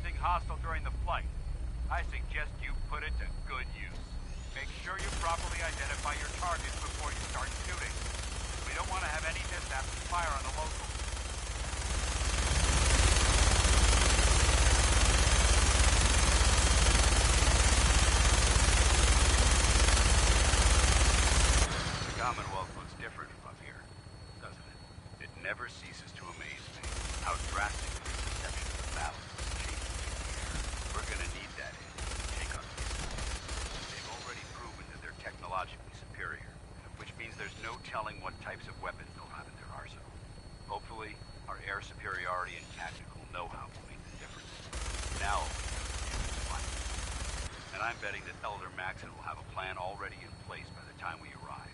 anything hostile during the flight. I suggest you put it to good use. Make sure you properly identify your targets before you start shooting. We don't want to have any mishaps and fire on the locals. The Commonwealth looks different from up here, doesn't it? It never ceases to amaze me how drastically perception of the battle changes in the air. We're gonna need that edge to take on these guys. They've already proven that they're technologically superior, which means there's no telling what types of weapons they'll have in their arsenal. Hopefully, our air superiority and tactical know-how will make the difference. Now, and I'm betting that Elder Maxson will have a plan already in place by the time we arrive.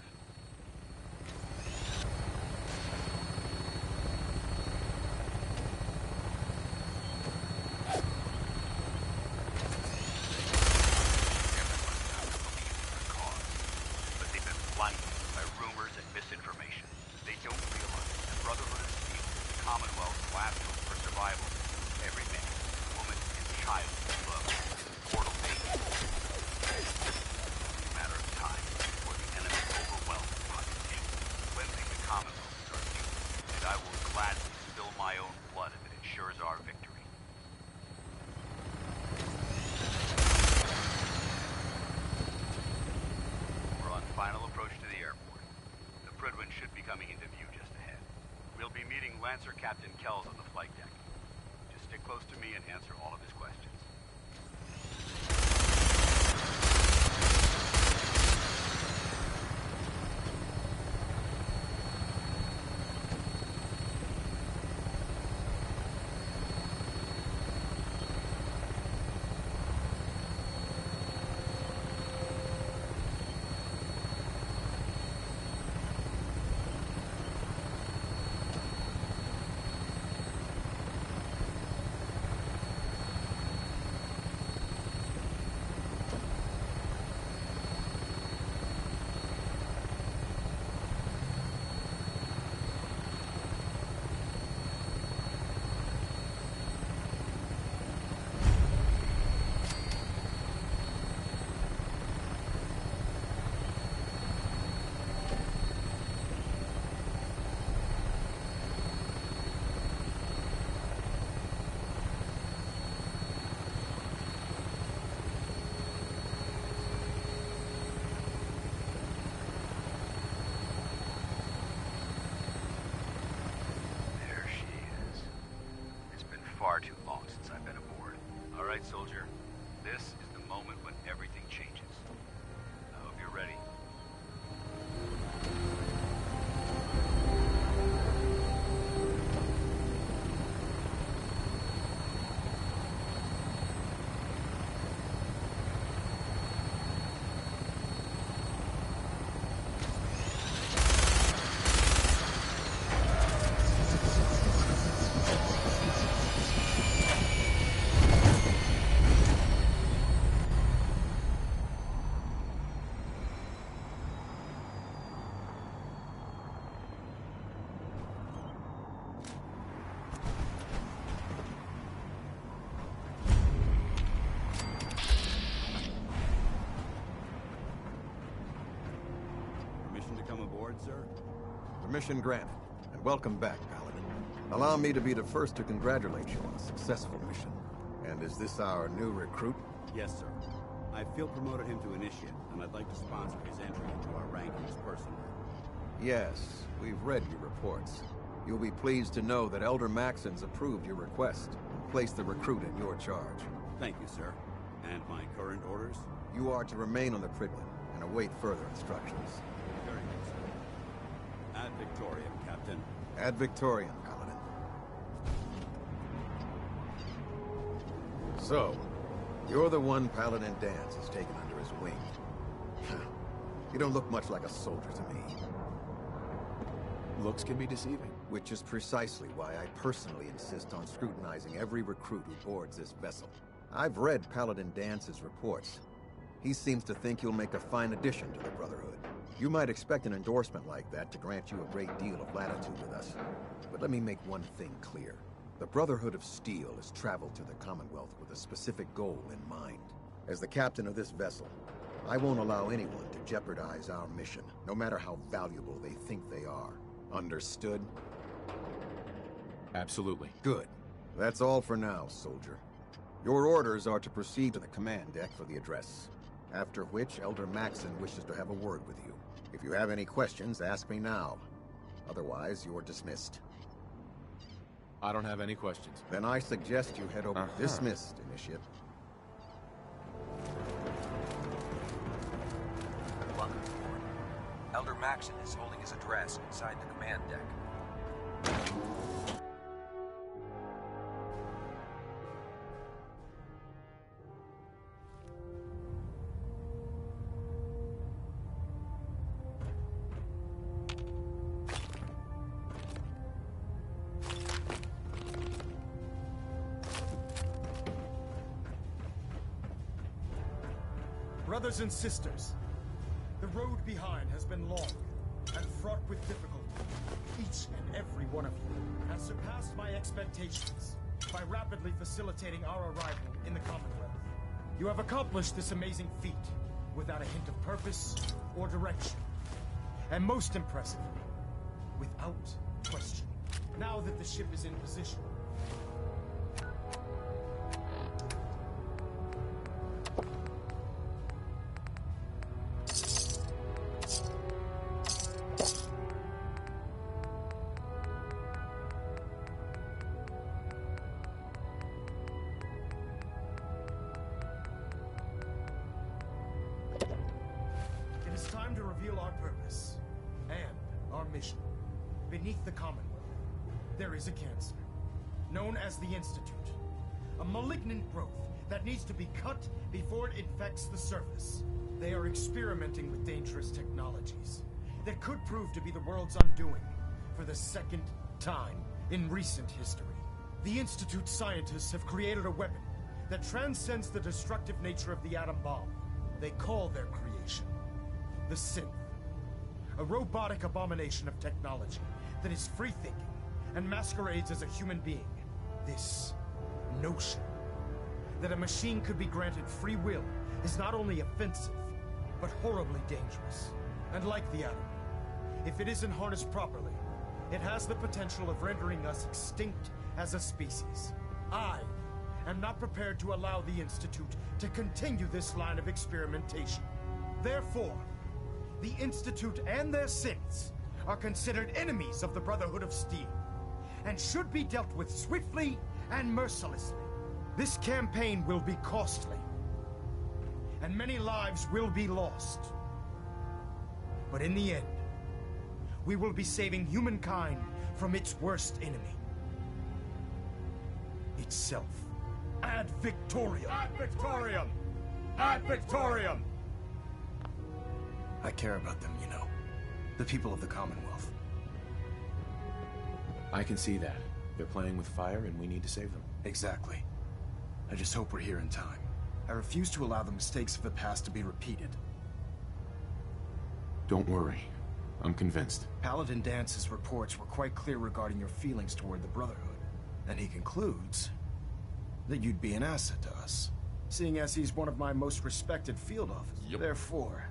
But they've been blinded by rumors and misinformation. They don't realize the Brotherhood of Steel is the Commonwealth's last hope for survival. Every man, woman, and child is loved. Portal 8. It's a matter of time before the enemy overwhelms the population, cleansing the Commonwealth is our duty, and I will gladly spill my own blood if it ensures our victory. We're on final approach to the airport. The Prydwen should be coming into view just ahead. We'll be meeting Lancer Captain Kells on the flight deck. Just stick close to me and answer all of his questions. Far too long since I've been aboard. All right, soldier. This is the moment when everything changes. I hope you're ready. Sir? Permission granted, and welcome back, Paladin. Allow me to be the first to congratulate you on a successful mission. And is this our new recruit? Yes, sir. I feel promoted him to initiate, and I'd like to sponsor his entry into our rankings personally. Yes, we've read your reports. You'll be pleased to know that Elder Maxson's approved your request and placed the recruit in your charge. Thank you, sir. And my current orders? You are to remain on the Prydwen and await further instructions. Very good, sir. Ad Victoriam, Captain. Ad Victoriam, Paladin. So, you're the one Paladin Danse has taken under his wing. You don't look much like a soldier to me. Looks can be deceiving. Which is precisely why I personally insist on scrutinizing every recruit who boards this vessel. I've read Paladin Dance's reports. He seems to think you'll make a fine addition to the Brotherhood. You might expect an endorsement like that to grant you a great deal of latitude with us. But let me make one thing clear. The Brotherhood of Steel has traveled to the Commonwealth with a specific goal in mind. As the captain of this vessel, I won't allow anyone to jeopardize our mission, no matter how valuable they think they are. Understood? Absolutely. Good. That's all for now, soldier. Your orders are to proceed to the command deck for the address, after which Elder Maxson wishes to have a word with you. If you have any questions, ask me now. Otherwise, you're dismissed. I don't have any questions. Then I suggest you head over. Dismissed, Initiate. Welcome aboard. Elder Maxson is holding his address inside the command deck. Brothers and sisters, the road behind has been long and fraught with difficulty. Each and every one of you has surpassed my expectations by rapidly facilitating our arrival in the Commonwealth. You have accomplished this amazing feat without a hint of purpose or direction. And most impressively, without question. Now that the ship is in position, it is time to reveal our purpose and our mission. Beneath the Commonwealth, there is a cancer, known as the Institute. A malignant growth that needs to be cut before it infects the surface. They are experimenting with dangerous technologies that could prove to be the world's undoing for the second time in recent history. The Institute scientists have created a weapon that transcends the destructive nature of the atom bomb. They call their creation the Synth. A robotic abomination of technology that is free-thinking and masquerades as a human being. This notion that a machine could be granted free will is not only offensive, but horribly dangerous. And like the atom, if it isn't harnessed properly, it has the potential of rendering us extinct as a species. I am not prepared to allow the Institute to continue this line of experimentation. Therefore, the Institute and their synths are considered enemies of the Brotherhood of Steel, and should be dealt with swiftly and mercilessly. This campaign will be costly, and many lives will be lost. But in the end, we will be saving humankind from its worst enemy. Itself. Ad Victoriam! Ad Victoriam! Ad Victoriam! I care about them, you know. The people of the Commonwealth. I can see that. They're playing with fire and we need to save them. Exactly. I just hope we're here in time. I refuse to allow the mistakes of the past to be repeated. Don't worry. I'm convinced. Paladin Dance's reports were quite clear regarding your feelings toward the Brotherhood. And he concludes that you'd be an asset to us, seeing as he's one of my most respected field officers. Yep. Therefore,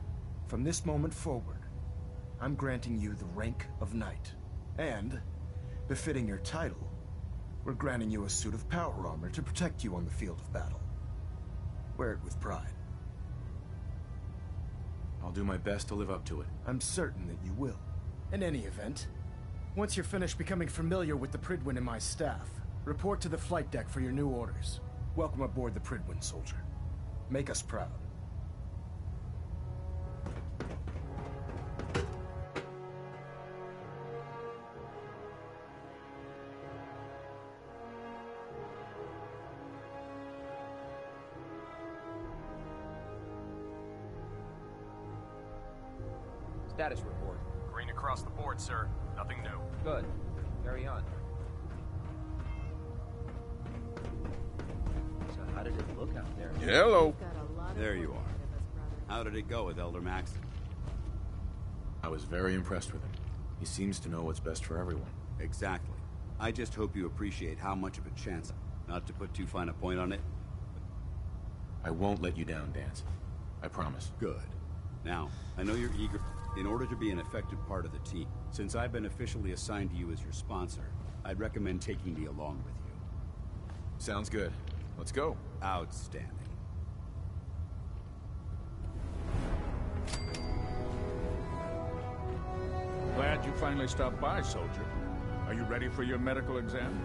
from this moment forward, I'm granting you the rank of Knight. And, befitting your title, we're granting you a suit of power armor to protect you on the field of battle. Wear it with pride. I'll do my best to live up to it. I'm certain that you will. In any event, once you're finished becoming familiar with the Prydwen and my staff, report to the flight deck for your new orders. Welcome aboard the Prydwen, soldier. Make us proud. Status report. Green across the board, sir. Nothing new. Good. Carry on. So how did it look out there? Hello. There you are. How did it go with Elder Maxson? I was very impressed with him. He seems to know what's best for everyone. Exactly. I just hope you appreciate how much of a chance, not to put too fine a point on it. I won't let you down, Dance. I promise. Good. Now, I know you're eager. In order to be an effective part of the team, since I've been officially assigned to you as your sponsor, I'd recommend taking me along with you. Sounds good. Let's go. Outstanding. Glad you finally stopped by, soldier. Are you ready for your medical exam?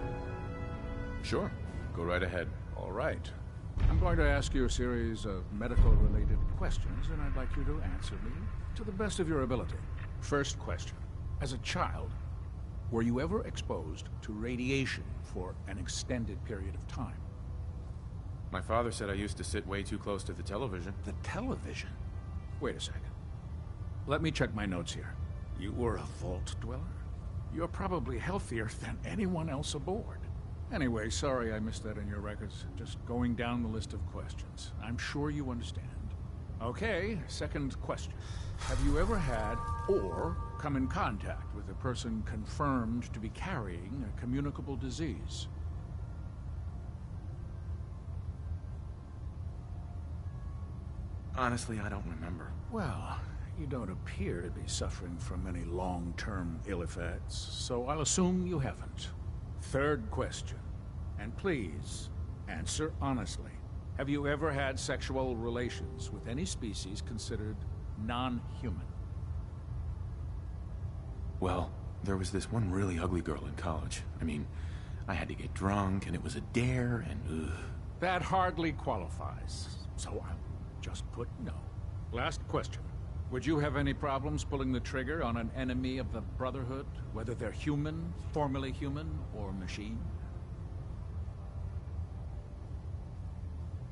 Sure. Go right ahead. All right. I'm going to ask you a series of medical-related questions, and I'd like you to answer me to the best of your ability. First question. As a child, were you ever exposed to radiation for an extended period of time? My father said I used to sit way too close to the television. The television? Wait a second. Let me check my notes here. You were a vault dweller? You're probably healthier than anyone else aboard. Anyway, sorry I missed that in your records. Just going down the list of questions. I'm sure you understand. Okay, second question. Have you ever had, or come in contact with a person confirmed to be carrying a communicable disease? Honestly, I don't remember. Well, you don't appear to be suffering from any long-term ill effects, so I'll assume you haven't. Third question, and please, answer honestly. Have you ever had sexual relations with any species considered non-human? Well, there was this one really ugly girl in college. I mean, I had to get drunk, and it was a dare, and ugh. That hardly qualifies, so I'll just put no. Last question. Would you have any problems pulling the trigger on an enemy of the Brotherhood, whether they're human, formerly human, or machine?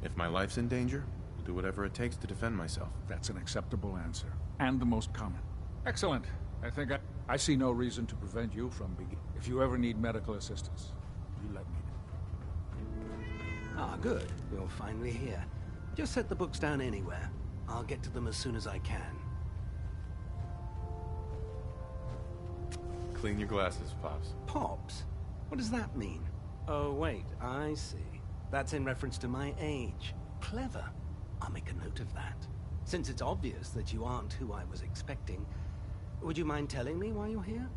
If my life's in danger, I'll do whatever it takes to defend myself. That's an acceptable answer, and the most common. Excellent. I think I see no reason to prevent you from beginning. If you ever need medical assistance, you let me know. Ah, good. You're finally here. Just set the books down anywhere. I'll get to them as soon as I can. Clean your glasses, Pops. Pops? What does that mean? Oh, wait, I see. That's in reference to my age. Clever. I'll make a note of that. Since it's obvious that you aren't who I was expecting, would you mind telling me why you're here?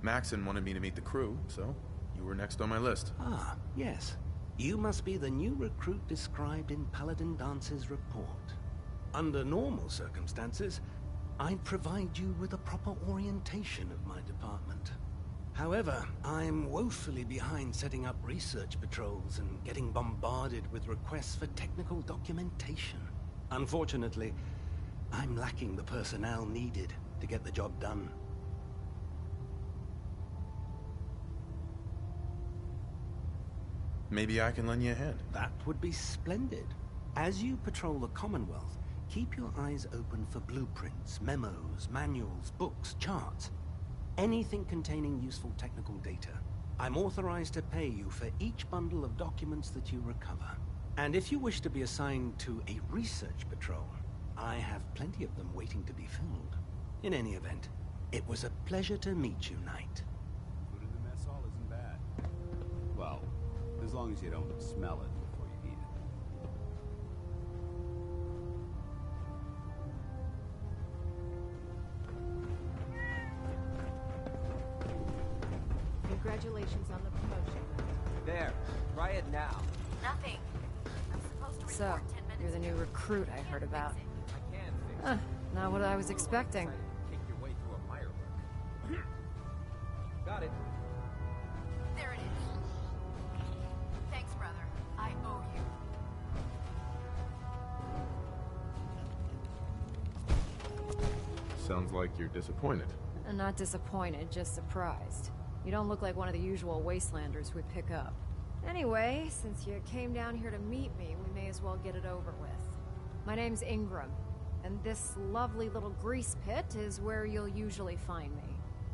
Maxon wanted me to meet the crew, so you were next on my list. Ah, yes. You must be the new recruit described in Paladin Dance's report. Under normal circumstances, I'd provide you with a proper orientation of my department. However, I'm woefully behind setting up research patrols and getting bombarded with requests for technical documentation. Unfortunately, I'm lacking the personnel needed to get the job done. Maybe I can lend you a hand. That would be splendid. As you patrol the Commonwealth, keep your eyes open for blueprints, memos, manuals, books, charts. Anything containing useful technical data. I'm authorized to pay you for each bundle of documents that you recover. And if you wish to be assigned to a research patrol, I have plenty of them waiting to be filled. In any event, it was a pleasure to meet you, Knight. Food in the mess hall isn't bad. Well, as long as you don't smell it before you eat it. Congratulations on the promotion. There. Try it now. Nothing. I'm supposed to report 10 minutes. You're the new recruit I heard about. I can fix it. Not what I was expecting. Kick your way through a mire work. Got it. There it is. Thanks, brother. I owe you. Sounds like you're disappointed. I'm not disappointed, just surprised. You don't look like one of the usual wastelanders we pick up. Anyway, since you came down here to meet me, we may as well get it over with. My name's Ingram, and this lovely little grease pit is where you'll usually find me.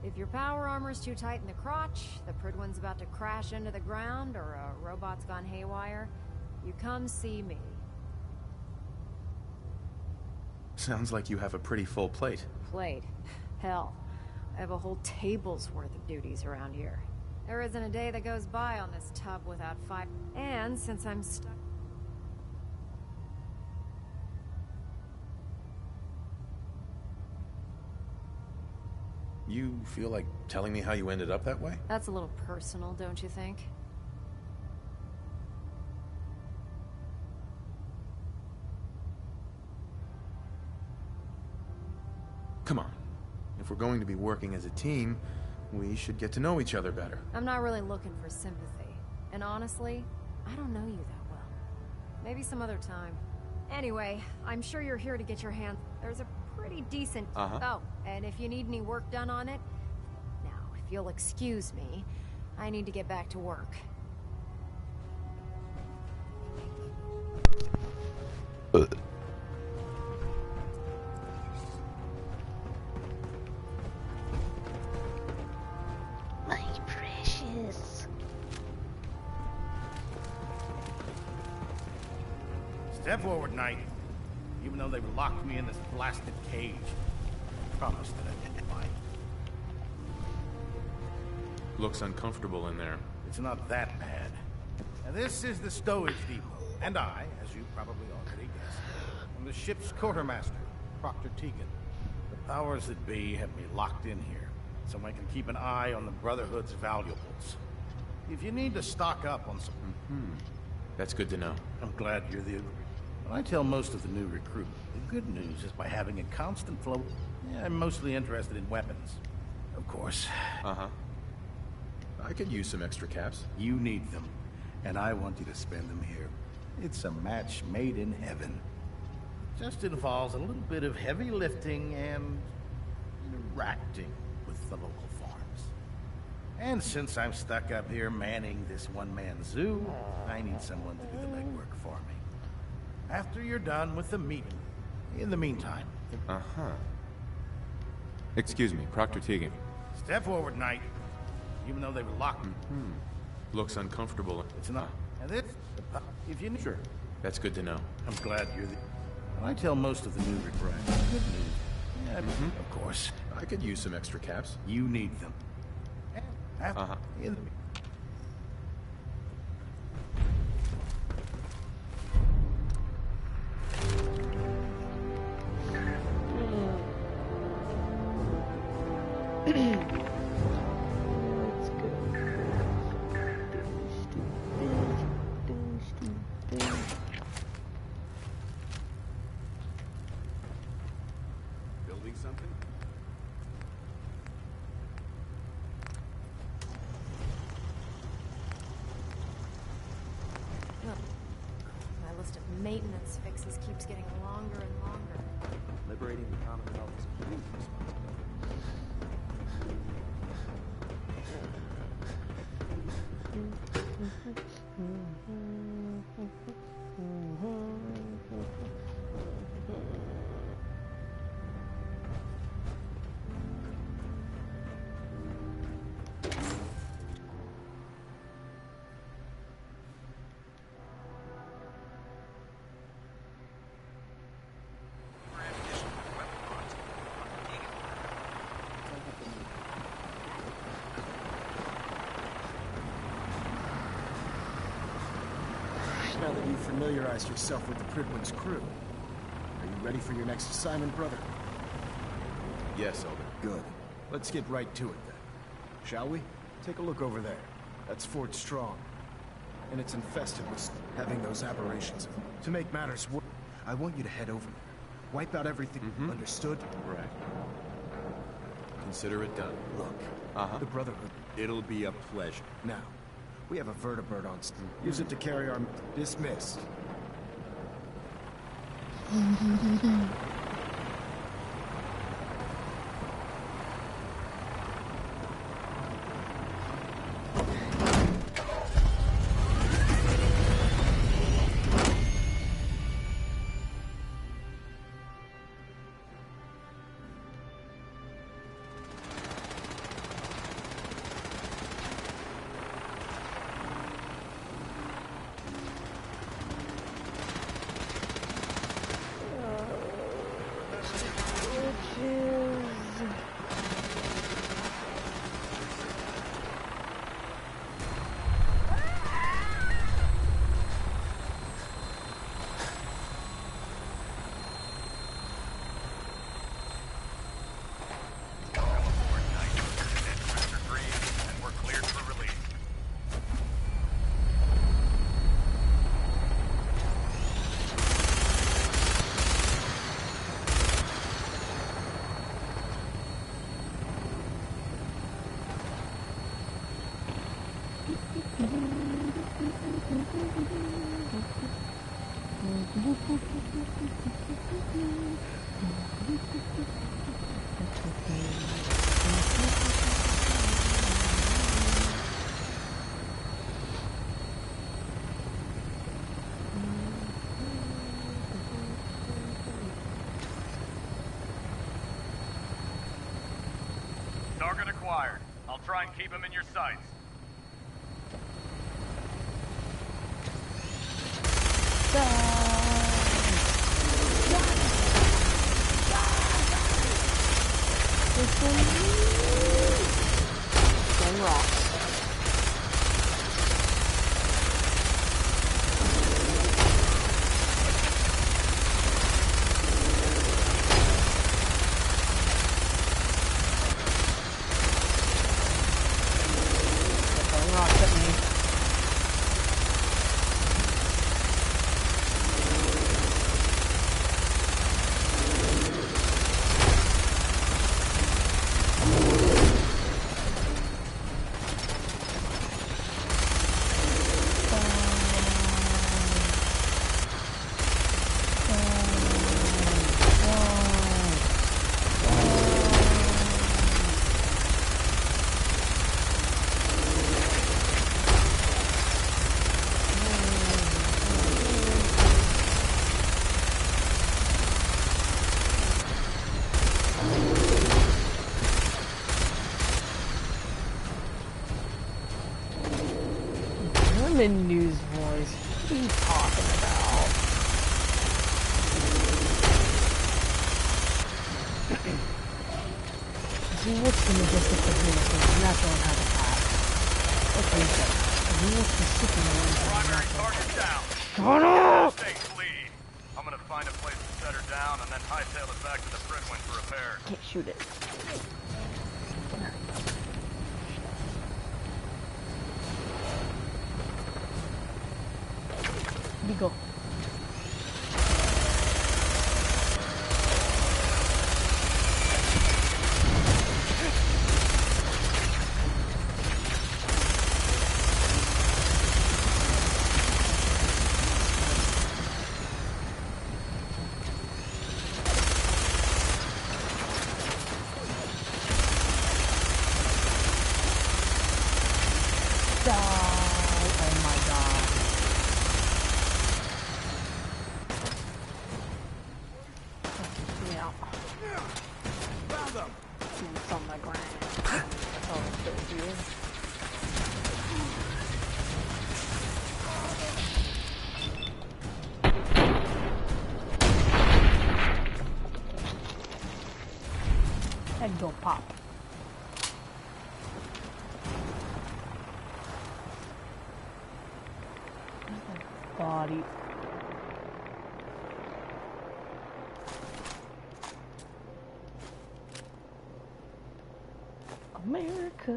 If your power armor's too tight in the crotch, the Prydwen's about to crash into the ground, or a robot's gone haywire, you come see me. Sounds like you have a pretty full plate. Plate? Hell, I have a whole table's worth of duties around here. There isn't a day that goes by on this tub without fire. And since I'm stuck... You feel like telling me how you ended up that way? That's a little personal, don't you think? Come on. If we're going to be working as a team, we should get to know each other better. I'm not really looking for sympathy. And honestly, I don't know you that well. Maybe some other time. Anyway, I'm sure you're here to get your hands... There's a pretty decent... Oh, and if you need any work done on it... Now, if you'll excuse me, I need to get back to work. My precious. Step forward, Knight. Even though they've locked me in this blasted cage, I promised that I didn't mind. Looks uncomfortable in there. It's not that bad. Now, this is the stowage depot, and I, as you probably already guessed, am the ship's quartermaster, Proctor Tegan. The powers that be have me locked in here, so I can keep an eye on the Brotherhood's valuables. If you need to stock up on some... That's good to know. I'm glad you're the... When I tell most of the new recruits, the good news is by having a constant flow... Yeah, I'm mostly interested in weapons, of course. I could use some extra caps. You need them, and I want you to spend them here. It's a match made in heaven. Just involves a little bit of heavy lifting and interacting with the local farms. And since I'm stuck up here manning this one-man zoo, I need someone to do the legwork for me. After you're done with the meeting. In the meantime... Excuse me, Proctor Tegan. Step forward, Knight. Even though they were locked... Looks uncomfortable. It's not... And this... If you... Sure. That's good to know. I'm glad you're the... When I tell most of the new recruits, good news. Yeah, of course. I could use some extra caps. You need them. In the... Building something? My list of maintenance fixes keeps getting longer and longer. Liberating the Commonwealth is a huge responsibility. Now that you've familiarized yourself with the Prydwen's crew, are you ready for your next assignment, brother? Yes, Elder. Good. Let's get right to it, then. Shall we? Take a look over there. That's Fort Strong. And it's infested with having those aberrations. To make matters worse, I want you to head over there. Wipe out everything. Understood? Right. Consider it done. Look, the Brotherhood. It'll be a pleasure. Now, we have a vertibird on... Use it to carry our... Dismissed. Target acquired. I'll try and keep him in your sights. German news voice. What are you talking about? He looks in the distance of vehicles, and that's all have a pass. Okay, so he looks to sticking around. Primary target down. Shut up! State's lead. I'm gonna find a place to set her down and then hightail it back to the Fridwin for repairs. Can't shoot it. Go. Head go pop. Body. America,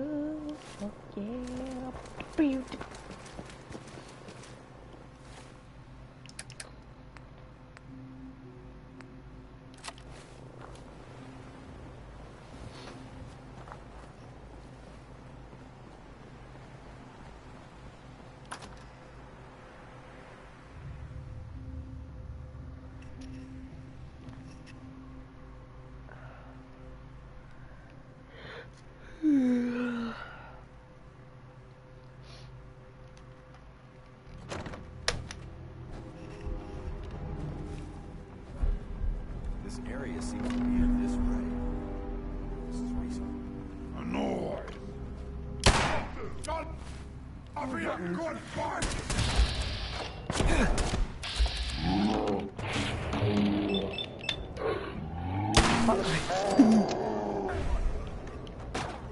fuck yeah, beauty. This area seems to be at this rate. This is recent. Annoyed. I'll be a good fight.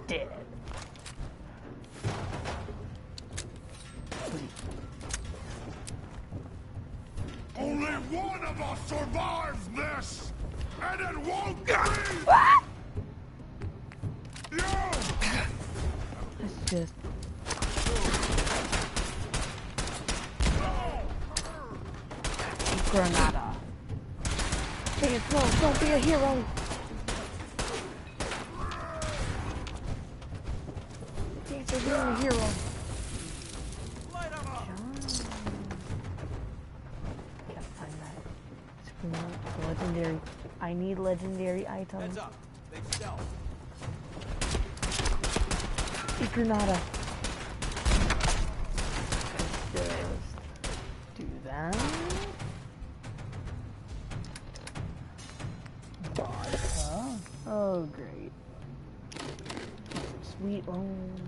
Dead. Only one of us survives this, and it won't be you. Let's just. Granada. Hey, no, don't be a hero. Thanks for being a hero. legendary. I need legendary items. Heads up. They've stealth. Granada. Just do that. Vodka. Oh, great. Sweet bones.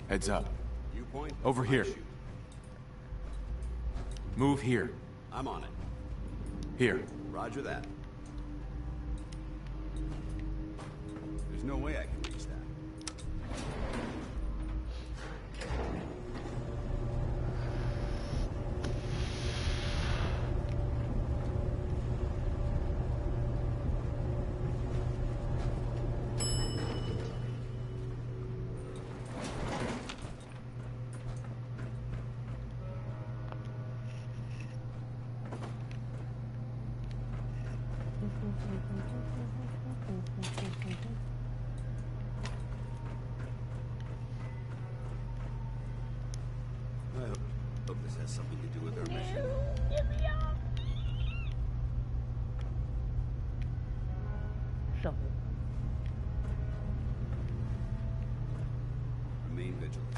Heads up. Over here. Move here. I'm on it. Here. Roger that. There's no way I can reach that. I hope this has something to do with our mission. Get me out. Shovel. Remain vigilant.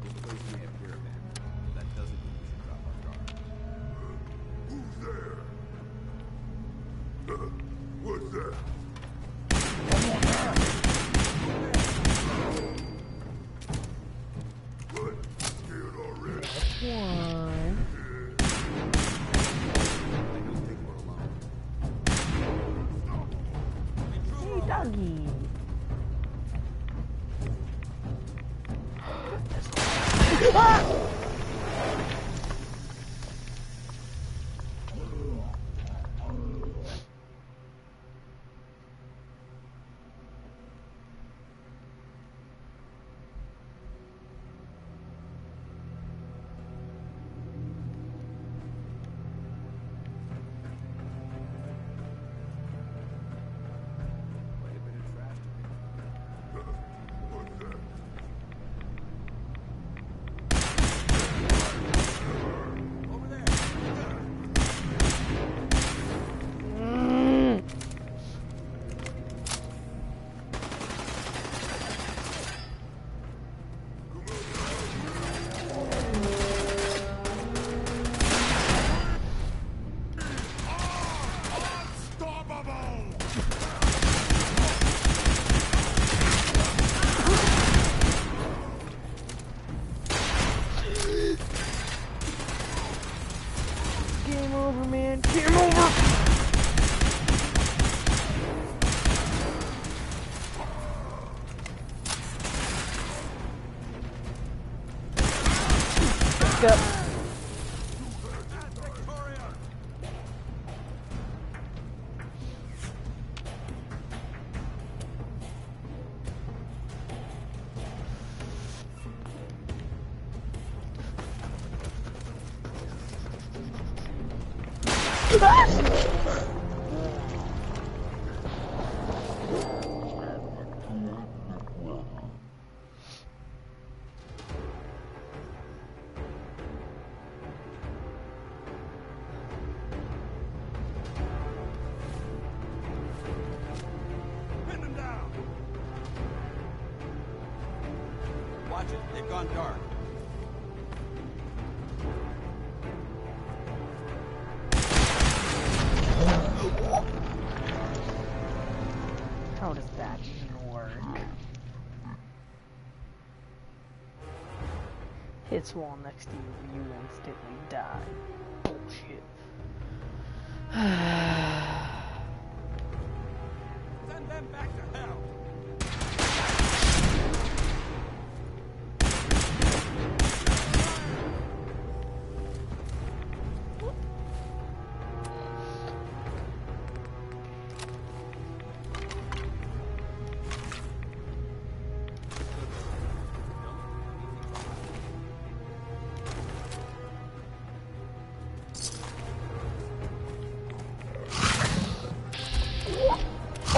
This place may appear abandoned, but that doesn't mean we should drop our guard. Who's there? What's that? What? Scared already? One. Hey, doggy. Ah! over, man. Game over! Back up. Pin them down. Watch it. They've gone dark. How does that even work? Hits wall next to you, you instantly die. Bullshit. Send them back to hell.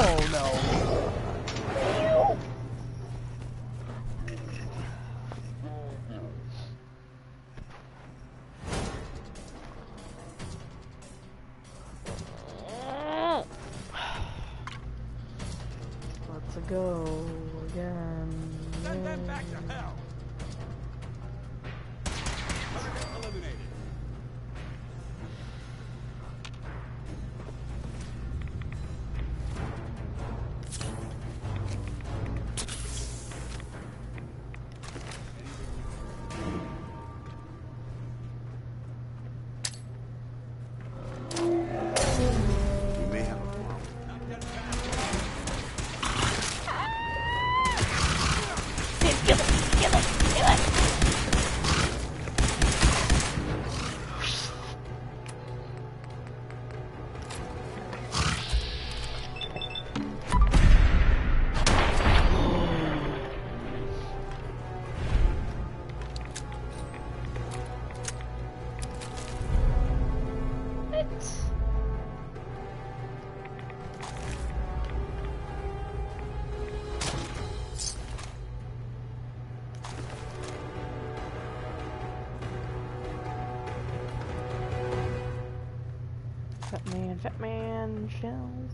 Oh no. Let's go again. Send them back to hell. Target eliminated. We may have a problem. Fat man shells.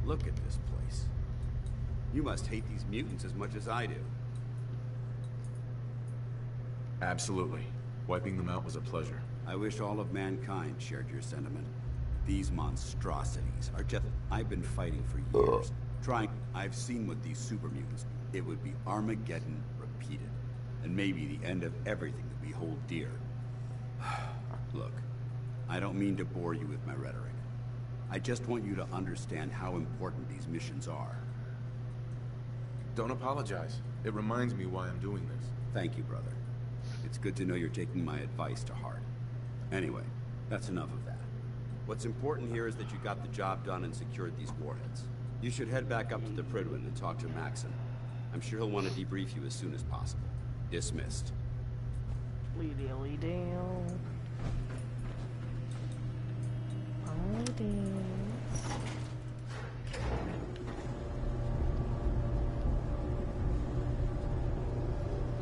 Look at this place. You must hate these mutants as much as I do. Absolutely. Wiping them out was a pleasure. I wish all of mankind shared your sentiment. These monstrosities are just... I've been fighting for years. I've seen what these super mutants... It would be Armageddon repeated. And maybe the end of everything that we hold dear. Look, I don't mean to bore you with my rhetoric. I just want you to understand how important these missions are. Don't apologize. It reminds me why I'm doing this. Thank you, brother. It's good to know you're taking my advice to heart. Anyway, that's enough of that. What's important here is that you got the job done and secured these warheads. You should head back up to the Prydwen and talk to Maxon. I'm sure he'll want to debrief you as soon as possible. Dismissed. Dilly dale. Oh, dance.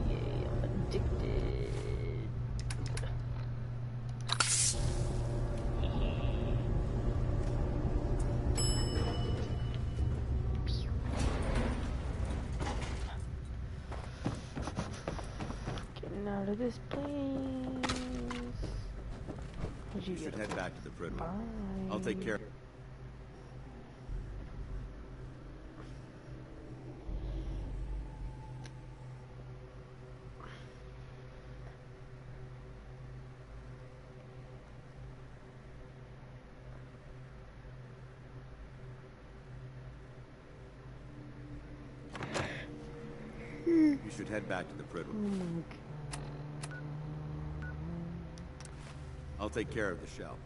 Yeah, I'm addicted. out of this place. Where'd You you should get? head back to the Pridwell. Bye. I'll take care. You should head back to the Pridwell. Oh my god. I'll take care of the shell.